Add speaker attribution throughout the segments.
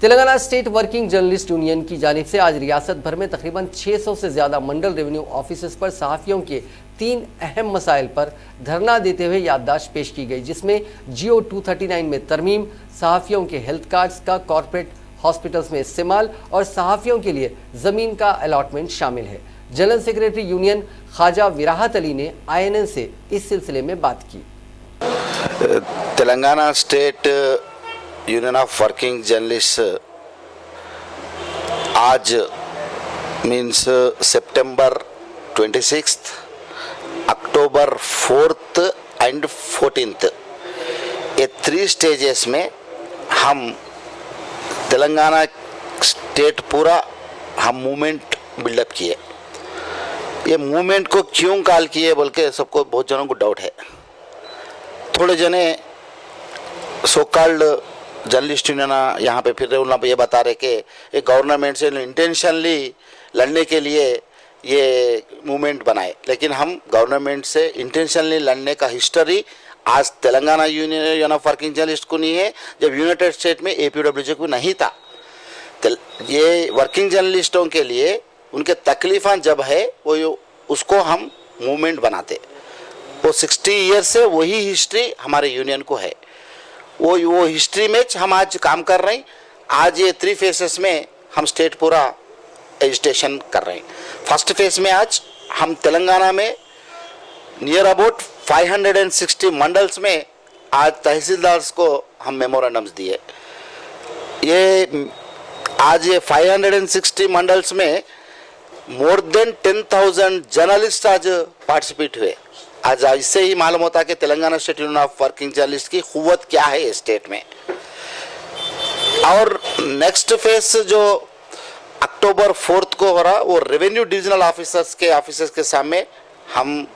Speaker 1: Telangana state working journalist union की जानिब से आज रियासत भर में तकरीबन 600 से ज़्यादा मंडल रेवेन्यू ऑफिसेस पर सहाफ़ियों के 3 अहम मसाइल पर धरना देते हुए याददाश्त पेश की गई, जिसमें जियो 239 में तरमीम, सहाफ़ियों के हेल्थ कार्ड्स का कॉर्पोरेट हॉस्पिटल्स में इस्तेमाल और सहाफ़ियों के लिए ज़मीन का अलॉटमेंट शामिल है। General secretary union Khwaja Virahat Ali ने INN से इस सिलसिले में बात की।
Speaker 2: Telangana state union of working journalist आज मीन्स सितंबर 26, अक्टूबर 4th एंड 14th, ये 3 स्टेजेस में हम तेलंगाना स्टेट पूरा हम मूवमेंट बिल्डअप किए। ये मूवमेंट को क्यों कॉल किए बोल के सबको बहुत जनों को डाउट है। थोड़े जने सो कॉल्ड जर्नलिस्ट यूनियन यहाँ पे फिर उन ये बता रहे कि ये गवर्नमेंट से इंटेंशनली लड़ने के लिए ये मूवमेंट बनाए, लेकिन हम गवर्नमेंट से इंटेंशनली लड़ने का हिस्ट्री आज Telangana union of working journalist को नहीं है, जब यूनाइटेड स्टेट में APWJ को नहीं था। ये वर्किंग जर्नलिस्टों के लिए उनके तकलीफ़ां जब है वो उसको हम मूवमेंट बनाते। वो 60 ईयर से वही हिस्ट्री हमारे यूनियन को है, वो हिस्ट्री में हम आज काम कर रहे हैं। आज ये 3 फेसेस में हम स्टेट पूरा एजिटेशन कर रहे हैं। फर्स्ट फेस में आज हम तेलंगाना में नियर अबाउट 560 मंडल्स में आज तहसीलदार्स को हम मेमोरेंडम्स दिए। ये आज ये 560 मंडल्स में मोर देन 10,000 जर्नलिस्ट आज पार्टिसिपेट हुए। आज इससे ही मालूम होता है कि Telangana state union of working journalist की क़ुव्वत क्या है स्टेट में। और नेक्स्ट फेस जो अक्टूबर 4th को हो रहा, वो रेवेन्यू डिविजनल ऑफिसर्स के सामने हम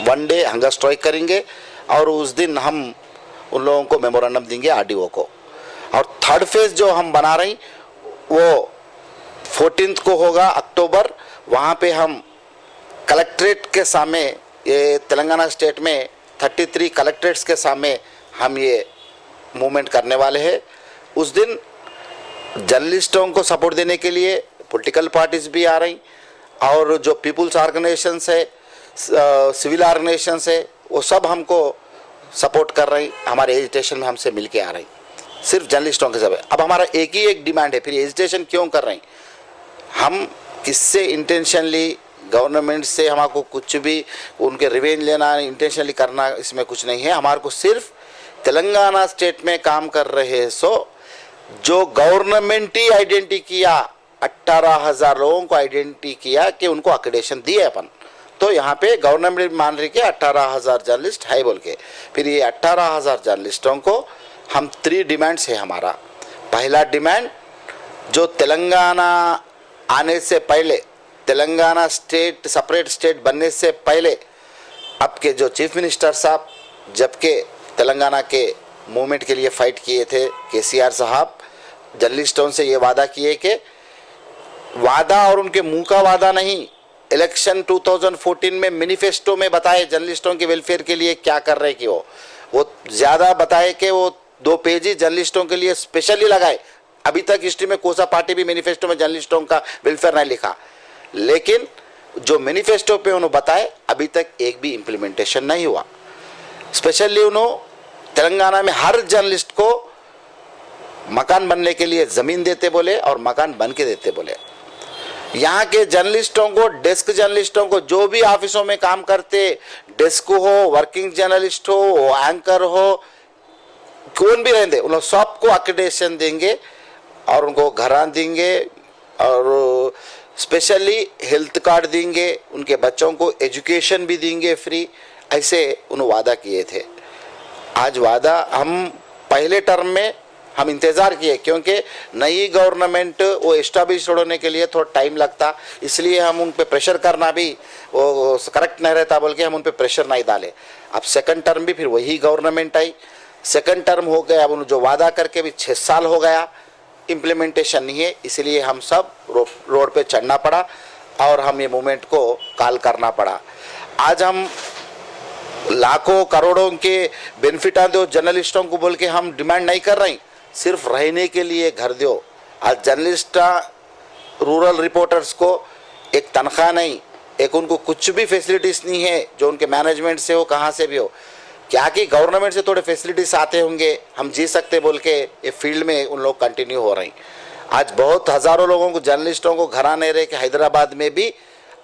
Speaker 2: 1 डे हंगर स्ट्राइक करेंगे और उस दिन हम उन लोगों को मेमोरेंडम देंगे RDO को। और थर्ड फेज जो हम बना रहे हैं वो 14th को होगा अक्टूबर। वहाँ पे हम कलेक्ट्रेट के सामने, ये तेलंगाना स्टेट में 33 कलेक्ट्रेट्स के सामने हम ये मूवमेंट करने वाले हैं। उस दिन जर्नलिस्टों को सपोर्ट देने के लिए पॉलिटिकल पार्टीज भी आ रही और जो पीपुल्स ऑर्गेनाइजेशंस है, सिविल ऑर्गेनाइजेशंस है, वो सब हमको सपोर्ट कर रही, हमारे एजिटेशन में हमसे मिल के आ रही, सिर्फ जर्नलिस्टों के सब। अब हमारा एक डिमांड है, फिर एजिटेशन क्यों कर रहे हैं हम, किससे इंटेंशनली गवर्नमेंट से हमारे कुछ भी उनके रिवेंज लेना, इंटेंशनली करना, इसमें कुछ नहीं है। हमारे को सिर्फ तेलंगाना स्टेट में काम कर रहे हैं सो जो गवर्नमेंट ही आइडेंटिटी किया, 18,000 लोगों को आइडेंटिटी किया कि उनको अक्रेडिटेशन दिए अपन, तो यहाँ पे गवर्नमेंट मान रही कि 18,000 जर्नलिस्ट है बोल के। फिर ये 18,000 जर्नलिस्टों को हम 3 डिमांड्स है हमारा। पहला डिमांड, जो तेलंगाना आने से पहले, तेलंगाना स्टेट सेपरेट स्टेट बनने से पहले आपके जो चीफ मिनिस्टर साहब जबकि तेलंगाना के मूवमेंट के लिए फाइट किए थे, KCR साहब जर्नलिस्टों से ये वादा किए कि वादा और उनके मुंह का वादा नहीं, इलेक्शन 2014 में मैनिफेस्टो में बताए जर्नलिस्टों के वेलफेयर के लिए क्या कर रहे कि वो ज़्यादा बताए कि वो 2 पेज ही जर्नलिस्टों के लिए स्पेशली लगाए। अभी तक हिस्ट्री में कोसा पार्टी भी मैनिफेस्टो में जर्नलिस्टों का वेलफेयर नहीं लिखा, लेकिन जो मैनिफेस्टो पे उन्होंने बताए अभी तक एक भी इम्प्लीमेंटेशन नहीं हुआ। स्पेशली उन्होंने तेलंगाना में हर जर्नलिस्ट को मकान बनने के लिए ज़मीन देते बोले और मकान बन के देते बोले। यहाँ के जर्नलिस्टों को, डेस्क जर्नलिस्टों को, जो भी ऑफिसों में काम करते, डेस्क हो, वर्किंग जर्नलिस्ट हो, एंकर हो, कौन भी रहते, उन लोग सबको अक्रेडिटेशन देंगे और उनको घरान देंगे और स्पेशली हेल्थ कार्ड देंगे, उनके बच्चों को एजुकेशन भी देंगे फ्री। ऐसे उन्होंने वादा किए थे। आज वादा हम पहले टर्म में हम इंतज़ार किए, क्योंकि नई गवर्नमेंट वो एस्टाब्लिश होने के लिए थोड़ा टाइम लगता, इसलिए हम उन पे प्रेशर करना भी वो करेक्ट नहीं रहता बोल के हम उन पे प्रेशर नहीं डाले। अब सेकंड टर्म भी फिर वही गवर्नमेंट आई, सेकंड टर्म हो गया, अब जो वादा करके भी 6 साल हो गया, इम्प्लीमेंटेशन नहीं है, इसलिए हम सब रोड पे चढ़ना पड़ा और हम ये मूवमेंट को कॉल करना पड़ा। आज हम लाखों करोड़ों के बेनिफिट दो जर्नलिस्टों को बोल के हम डिमांड नहीं कर रहे हैं, सिर्फ रहने के लिए घर दो, आज जर्नलिस्ट रूरल रिपोर्टर्स को एक तनख्वाह नहीं, एक उनको कुछ भी फैसिलिटीज़ नहीं है, जो उनके मैनेजमेंट से हो कहाँ से भी हो। क्या कि गवर्नमेंट से थोड़े फैसिलिटीज़ आते होंगे, हम जी सकते बोल के ये फील्ड में उन लोग कंटिन्यू हो रहे हैं। आज बहुत हज़ारों लोगों को, जर्नलिस्टों को घर आने रहे कि हैदराबाद में भी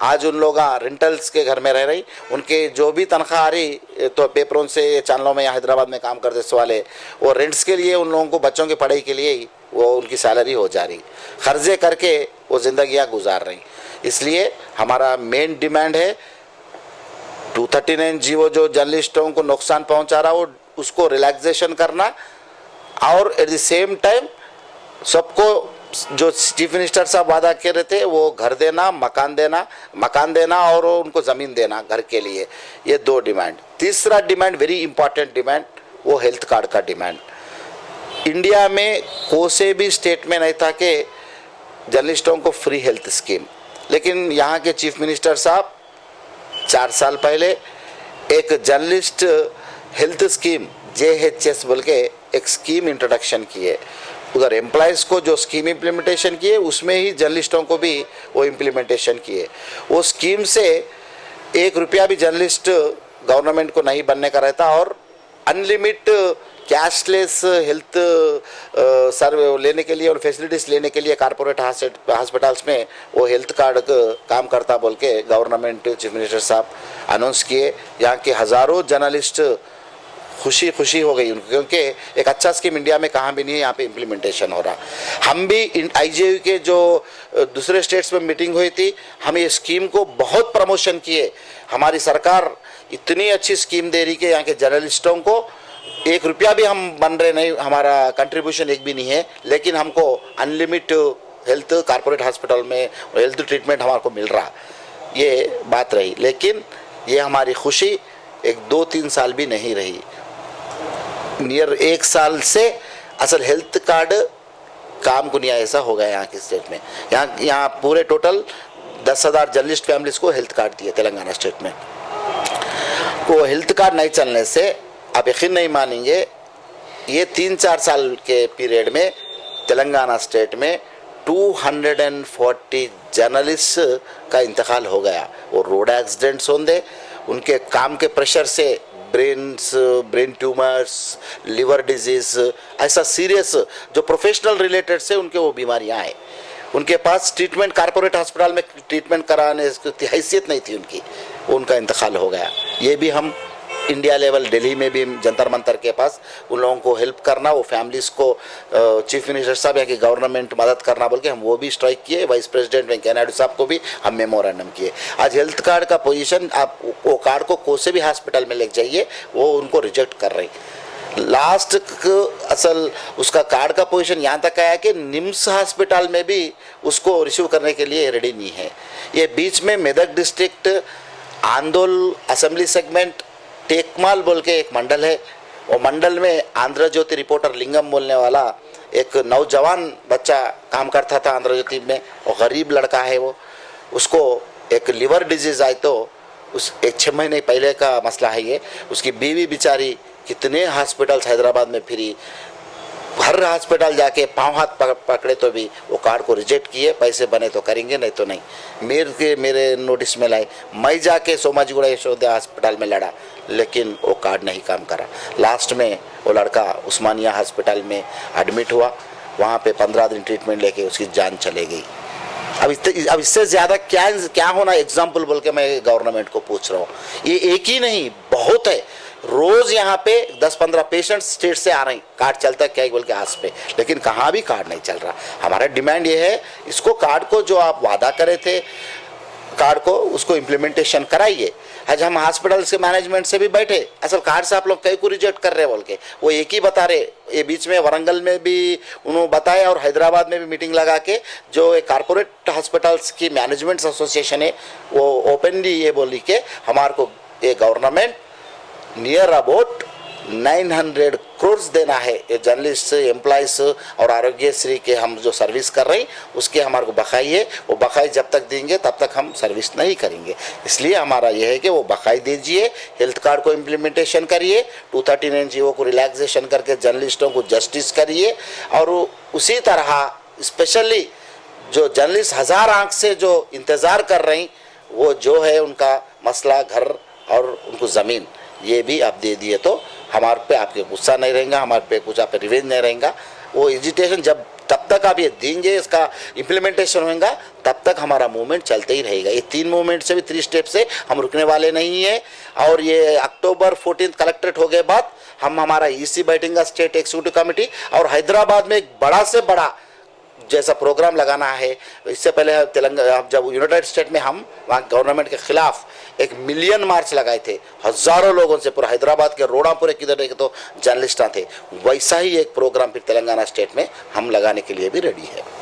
Speaker 2: आज उन लोग रेंटल्स के घर में रह रही, उनके जो भी तनख्वाह आ रही तो पेपरों से चैनलों में या हैदराबाद में काम करते वाले, वो रेंट्स के लिए उन लोगों को बच्चों की पढ़ाई के लिए ही वो उनकी सैलरी हो जा रही, खर्चे करके वो ज़िंदगियाँ गुजार रही। इसलिए हमारा मेन डिमांड है 239 जीवो जो जर्नलिस्टों को नुकसान पहुंचा रहा वो उसको रिलैक्सेशन करना, और एट द सेम टाइम सबको जो चीफ मिनिस्टर साहब वादा कर रहे थे वो घर देना, मकान देना और उनको ज़मीन देना घर के लिए, ये 2 डिमांड। तीसरा डिमांड वेरी इंपॉर्टेंट डिमांड, वो हेल्थ कार्ड का डिमांड। इंडिया में कोई से भी स्टेट में नहीं था कि जर्नलिस्टों को फ्री हेल्थ स्कीम, लेकिन यहाँ के चीफ मिनिस्टर साहब 4 साल पहले एक जर्नलिस्ट हेल्थ स्कीम JHS बोल के एक स्कीम इंट्रोडक्शन किए। उधर एम्प्लॉयज़ को जो स्कीम इम्प्लीमेंटेशन किए उसमें ही जर्नलिस्टों को भी वो इम्प्लीमेंटेशन किए। वो स्कीम से 1 रुपया भी जर्नलिस्ट गवर्नमेंट को नहीं बनने का रहता, और अनलिमिट कैशलेस हेल्थ सर्वे लेने के लिए और फैसिलिटीज़ लेने के लिए कॉर्पोरेट हॉस्पिटल्स में वो हेल्थ कार्ड काम करता बोल के गवर्नमेंट चीफ मिनिस्टर साहब अनाउंस किए। यहाँ के हज़ारों जर्नलिस्ट खुशी हो गई उनको, क्योंकि एक अच्छा स्कीम इंडिया में कहाँ भी नहीं है, यहाँ पे इम्प्लीमेंटेशन हो रहा। हम भी IJU के जो दूसरे स्टेट्स में मीटिंग हुई थी, हम ये स्कीम को बहुत प्रमोशन किए। हमारी सरकार इतनी अच्छी स्कीम दे रही कि यहाँ के जर्नलिस्टों को 1 रुपया भी हम बन रहे नहीं, हमारा कंट्रीब्यूशन एक भी नहीं है, लेकिन हमको अनलिमिट हेल्थ कॉर्पोरेट हॉस्पिटल में हेल्थ ट्रीटमेंट हमारे को मिल रहा, ये बात रही। लेकिन ये हमारी खुशी 1-2-3 साल भी नहीं रही, नियर 1 साल से असल हेल्थ कार्ड काम को नहीं आया, ऐसा हो गया यहाँ के स्टेट में। यहाँ पूरे टोटल 10,000 जर्नलिस्ट फैमिलीज को हेल्थ कार्ड दिए तेलंगाना स्टेट में। वो हेल्थ कार्ड नहीं चलने से आप यकीन नहीं मानेंगे, ये 3-4 साल के पीरियड में तेलंगाना स्टेट में 240 जर्नलिस्ट का इंतकाल हो गया। वो रोड एक्सीडेंट्स होंगे, उनके काम के प्रेशर से ब्रेन ट्यूमर्स, लिवर डिजीज़, ऐसा सीरियस जो प्रोफेशनल रिलेटेड से उनके वो बीमारियां आए, उनके पास ट्रीटमेंट कॉर्पोरेट अस्पताल में ट्रीटमेंट कराने की हैसियत नहीं थी उनकी, उनका इंतकाल हो गया। ये भी हम इंडिया लेवल दिल्ली में भी जंतर मंतर के पास उन लोगों को हेल्प करना, वो फैमिलीज़ को चीफ मिनिस्टर साहब या कि गवर्नमेंट मदद करना बोल के हम वो भी स्ट्राइक किए। वाइस प्रेसिडेंट वेंकैया नायडू साहब को भी हम मेमोरेंडम किए। आज हेल्थ कार्ड का पोजीशन, आप वो कार्ड को कोई से भी हॉस्पिटल में ले जाइए, वो उनको रिजेक्ट कर रही। लास्ट असल उसका कार्ड का पोजीशन यहाँ तक आया कि निम्स हॉस्पिटल में भी उसको रिसीव करने के लिए रेडी नहीं है। ये बीच में मेदक डिस्ट्रिक्ट आंदोल असेंबली सेगमेंट टेकमाल बोल के एक मंडल है, वो मंडल में आंध्र ज्योति रिपोर्टर लिंगम बोलने वाला एक नौजवान बच्चा काम करता था आंध्र ज्योति में। वो गरीब लड़का है, वो उसको एक लिवर डिजीज़ आए तो उस 6 महीने पहले का मसला है ये। उसकी बीवी बेचारी कितने हॉस्पिटल्स हैदराबाद में फिरी, हर हॉस्पिटल जाके पाँव हाथ पकड़े तो भी वो कार्ड को रिजेक्ट किए। पैसे बने तो करेंगे, नहीं तो नहीं। मेरे नोटिस में लाए, मैं जाके सोमाजीगुड़ा यशोदया हॉस्पिटल में लड़ा, लेकिन वो कार्ड नहीं काम करा। लास्ट में वो लड़का उस्मानिया हॉस्पिटल में एडमिट हुआ, वहाँ पे 15 दिन ट्रीटमेंट लेके उसकी जान चले गई। अब इससे ज़्यादा क्या होना एग्जाम्पल बोल के मैं गवर्नमेंट को पूछ रहा हूँ। ये एक ही नहीं, बहुत है। रोज यहाँ पे 10-15 पेशेंट्स स्टेट से आ रहे हैं, कार्ड चलता है क्या बोल के आस पे, लेकिन कहाँ भी कार्ड नहीं चल रहा। हमारा डिमांड ये है, इसको कार्ड को जो आप वादा करे थे कार्ड को, उसको इम्प्लीमेंटेशन कराइए। आज हम हॉस्पिटल्स के मैनेजमेंट से भी बैठे, असल कार्ड से आप लोग कई को रिजेक्ट कर रहे बोल के, वो एक ही बता रहे। ये बीच में वरंगल में भी उन्होंने बताया और हैदराबाद में भी मीटिंग लगा के जो एक कॉर्पोरेट हॉस्पिटल्स की मैनेजमेंट एसोसिएशन है, वो ओपनली ये बोली कि हमारे को ये गवर्नमेंट नियर अबाउट 900 करोड़ देना है। ये जर्नलिस्ट, एम्प्लॉयज़ और आरोग्यश्री के हम जो सर्विस कर रहे हैं उसके हमारे को बकाई है। वो बकाई जब तक देंगे तब तक हम सर्विस नहीं करेंगे। इसलिए हमारा यह है कि वो बकाई दीजिए, हेल्थ कार्ड को इम्प्लीमेंटेशन करिए, 239 जीवो को रिलैक्सेशन करके जर्नलिस्टों को जस्टिस करिए, और उसी तरह स्पेशली जो जर्नलिस्ट हजार आंख से जो इंतज़ार कर रहे हैं, वो जो है उनका मसला घर और उनको ज़मीन, ये भी आप दे दिए तो हमारे पे आपके गुस्सा नहीं रहेगा, हमारे पे कुछ आप पे रिवेंज नहीं रहेगा। वो एजिटेशन जब तब तक आप ये देंगे, इसका इम्प्लीमेंटेशन होगा, तब तक हमारा मूवमेंट चलते ही रहेगा। ये 3 मूवमेंट से भी 3 स्टेप से हम रुकने वाले नहीं है। और ये अक्टूबर 14 कलेक्ट्रेट हो गए बाद हम हमारा ईसी बैठेंगे, स्टेट एग्जीक्यूटिव कमेटी, और हैदराबाद में एक बड़ा से बड़ा जैसा प्रोग्राम लगाना है। इससे पहले तेलंगाना जब यूनाइटेड स्टेट में हम वहाँ गवर्नमेंट के खिलाफ 1 मिलियन मार्च लगाए थे, हज़ारों लोगों से, पूरा हैदराबाद के रोड़ा पूरे किधर एक तो जर्नलिस्ट थे, वैसा ही एक प्रोग्राम फिर तेलंगाना स्टेट में हम लगाने के लिए भी रेडी है।